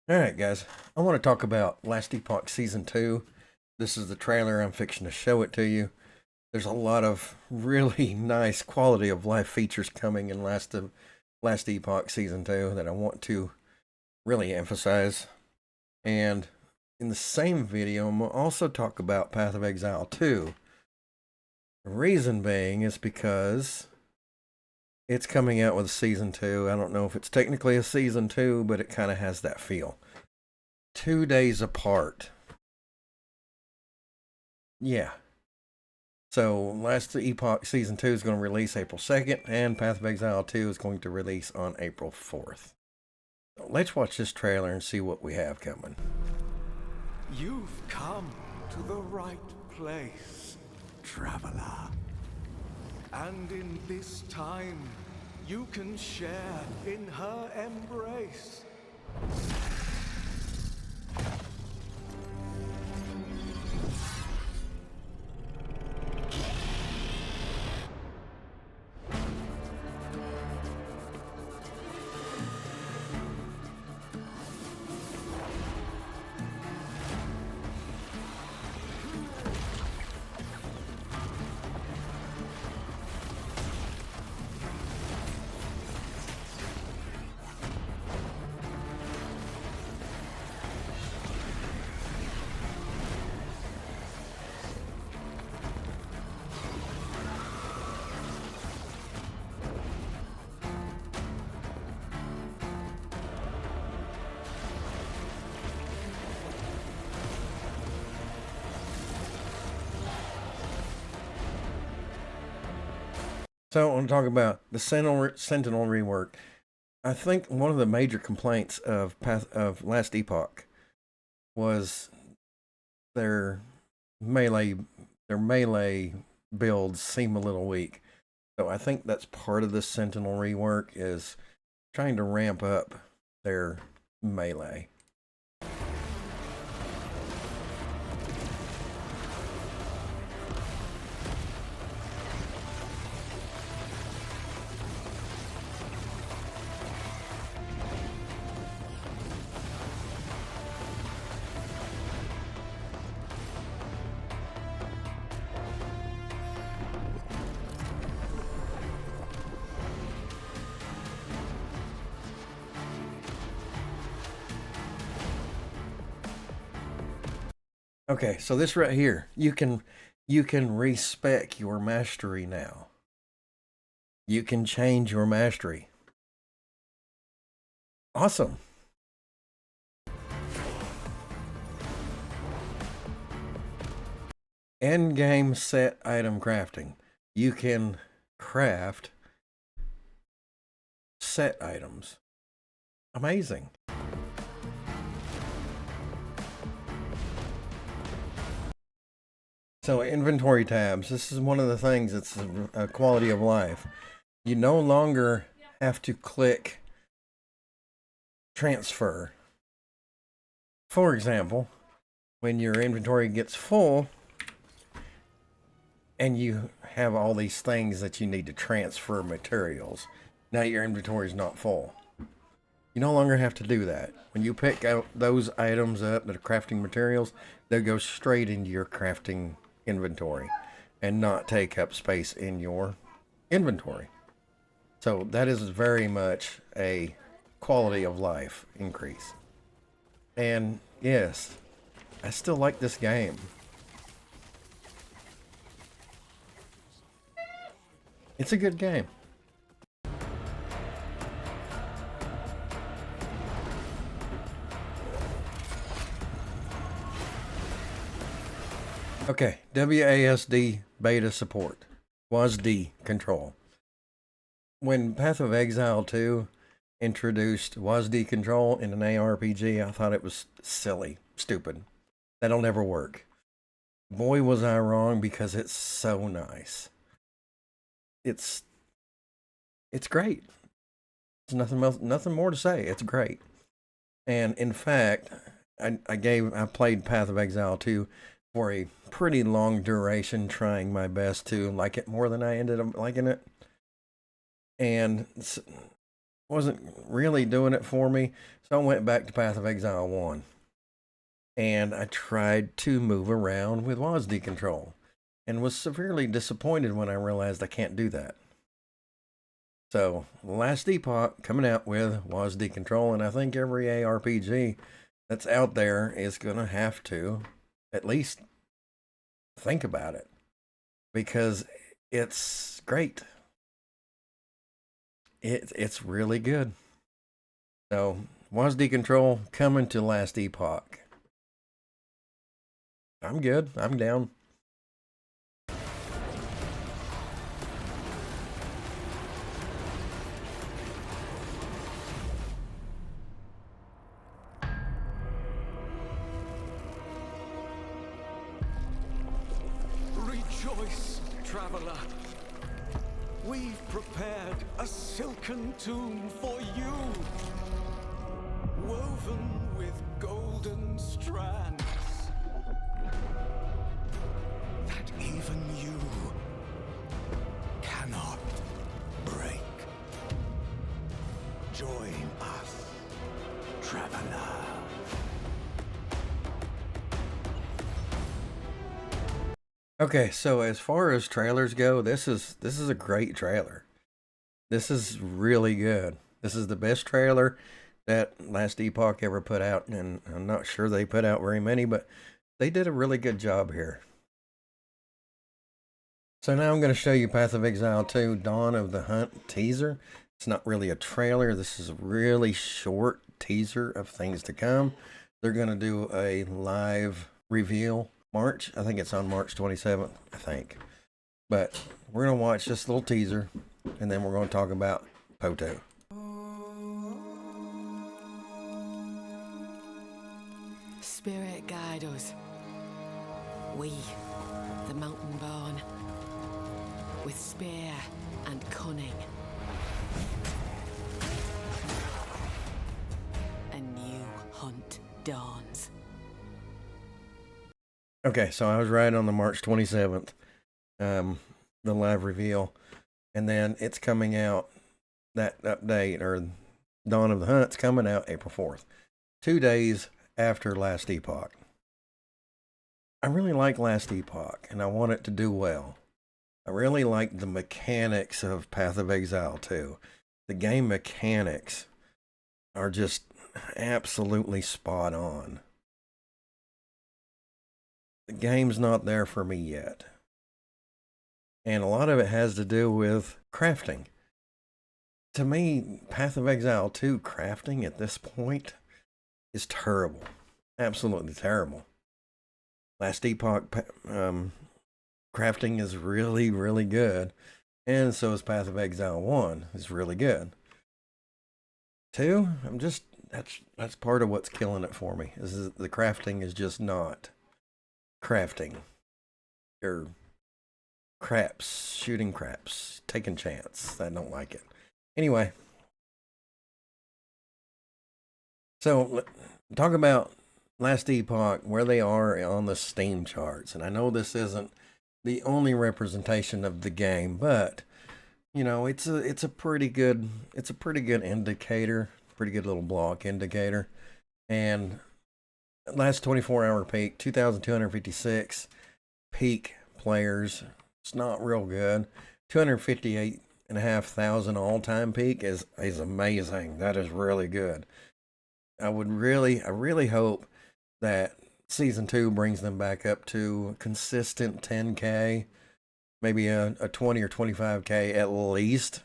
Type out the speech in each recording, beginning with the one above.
Alright, guys. I want to talk about Last Epoch Season 2. This is the trailer. I'm fixing to show it to you. There's a lot of really nice quality of life features coming in Last Epoch Season 2 that I want to really emphasize. And in the same video, I'm going to also talk about Path of Exile 2. The reason being is because it's coming out with Season 2. I don't know if it's technically a Season 2, but it kind of has that feel. 2 days apart. Yeah. So, Last Epoch Season 2 is going to release April 2nd, and Path of Exile 2 is going to release on April 4th. So let's watch this trailer and see what we have coming. You've come to the right place, traveler. And in this time, you can share in her embrace. So, I want to talk about the Sentinel rework. I think one of the major complaints of Last Epoch was their melee their melee builds seem a little weak. So I think that's part of the Sentinel rework is trying to ramp up their melee. Okay, so this right here, you can respec your mastery now. You can change your mastery. Awesome. End game set item crafting. You can craft set items. Amazing. So inventory tabs, this is one of the things that's a quality of life. You no longer have to click transfer. For example, when your inventory gets full and you have all these things that you need to transfer materials, now your inventory is not full. You no longer have to do that. When you pick out those items up that are crafting materials, they'll go straight into your crafting inventory and not take up space in your inventory. So that is very much a quality of life increase. And yes, I still like this game. It's a good game. Okay, WASD beta support. WASD control. When Path of Exile 2 introduced WASD control in an ARPG, I thought it was silly, stupid. That'll never work. Boy, was I wrong, because it's so nice. It's great. There's nothing more to say. It's great. And in fact, I played Path of Exile 2 for a pretty long duration, trying my best to like it more than I ended up liking it. And wasn't really doing it for me. So I went back to Path of Exile 1. And I tried to move around with WASD control and was severely disappointed when I realized I can't do that. So, Last Epoch coming out with WASD control, and I think every ARPG that's out there is going to have to at least think about it because it's great. It's really good. So, WASD control coming to Last Epoch. I'm good. I'm down. Rejoice, traveler. We've prepared a silken tomb for you, woven with golden strands, that even you cannot break. Join us, traveler. Okay, so as far as trailers go, this is a great trailer. This is really good. This is the best trailer that Last Epoch ever put out, and I'm not sure they put out very many, but they did a really good job here. So now I'm going to show you Path of Exile 2 Dawn of the Hunt teaser. It's not really a trailer. This is a really short teaser of things to come. They're going to do a live reveal March. I think it's on March 27th, I think. But we're going to watch this little teaser, and then we're going to talk about Poe2. Spirit guide us. We, the mountain born, with spear and cunning. A new hunt dawns. Okay, so I was right on the March 27th, the live reveal. And then it's coming out, that update, or Dawn of the Hunt's coming out April 4th. 2 days after Last Epoch. I really like Last Epoch, and I want it to do well. I really like the mechanics of Path of Exile 2. The game mechanics are just absolutely spot on. The game's not there for me yet. And a lot of it has to do with crafting. To me, Path of Exile 2 crafting at this point is terrible. Absolutely terrible. Last Epoch crafting is really, really good. And so is Path of Exile 1. It's really good. 2, that's part of what's killing it for me. Is the crafting is just not crafting. Or craps, shooting craps, taking chance. I don't like it. Anyway. So, talk about Last Epoch, where they are on the Steam charts. And I know this isn't the only representation of the game, but you know, it's a pretty good indicator, pretty good little block indicator. And last 24-hour peak, 2,256 peak players. It's not real good. 258,500 all-time peak is amazing. That is really good. I really hope that Season 2 brings them back up to consistent 10K, maybe a 20 or 25K at least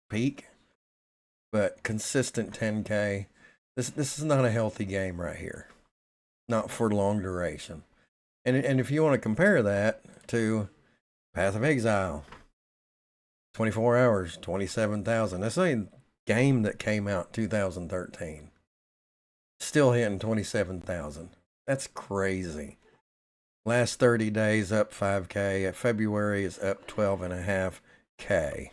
peak, but consistent 10K. This is not a healthy game right here, not for long duration. And if you want to compare that to Path of Exile, 24 hours, 27,000. That's a game that came out 2013. Still hitting 27,000. That's crazy. Last 30 days up 5K. February is up 12.5K.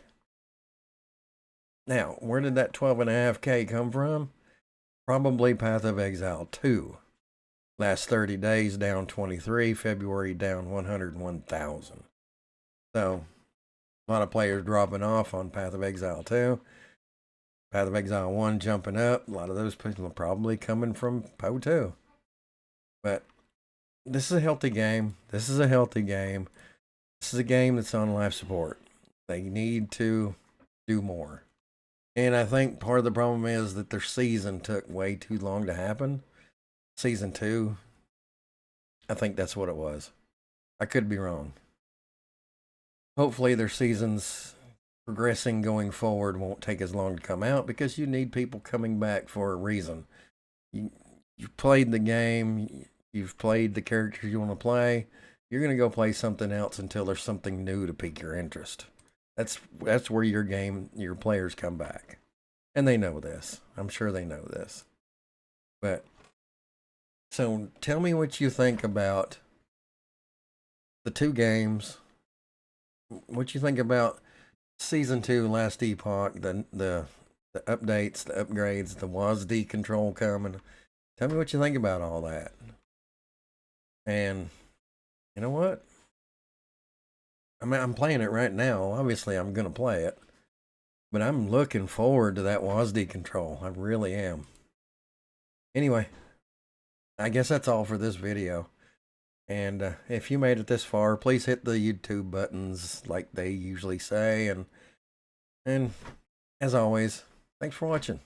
Now, where did that 12.5K come from? Probably Path of Exile 2. Last 30 days down 23. February down 101,000. So, a lot of players dropping off on Path of Exile 2. Path of Exile 1 jumping up. A lot of those people are probably coming from Poe2. But this is a healthy game. This is a healthy game. This is a game that's on life support. They need to do more. And I think part of the problem is that their season took way too long to happen. Season 2, I think that's what it was. I could be wrong. Hopefully their seasons progressing going forward won't take as long to come out, because you need people coming back for a reason. You've played the game, you've played the characters you want to play. You're going to go play something else until there's something new to pique your interest. That's where your players come back. And they know this. I'm sure they know this. But so tell me what you think about the 2 games. What you think about Season 2, Last Epoch, the updates, the upgrades, the WASD control coming. Tell me what you think about all that. And you know what? I mean, I'm playing it right now. Obviously, I'm going to play it. But I'm looking forward to that WASD control. I really am. Anyway, I guess that's all for this video. And if you made it this far, please hit the YouTube buttons like they usually say. And as always, thanks for watching.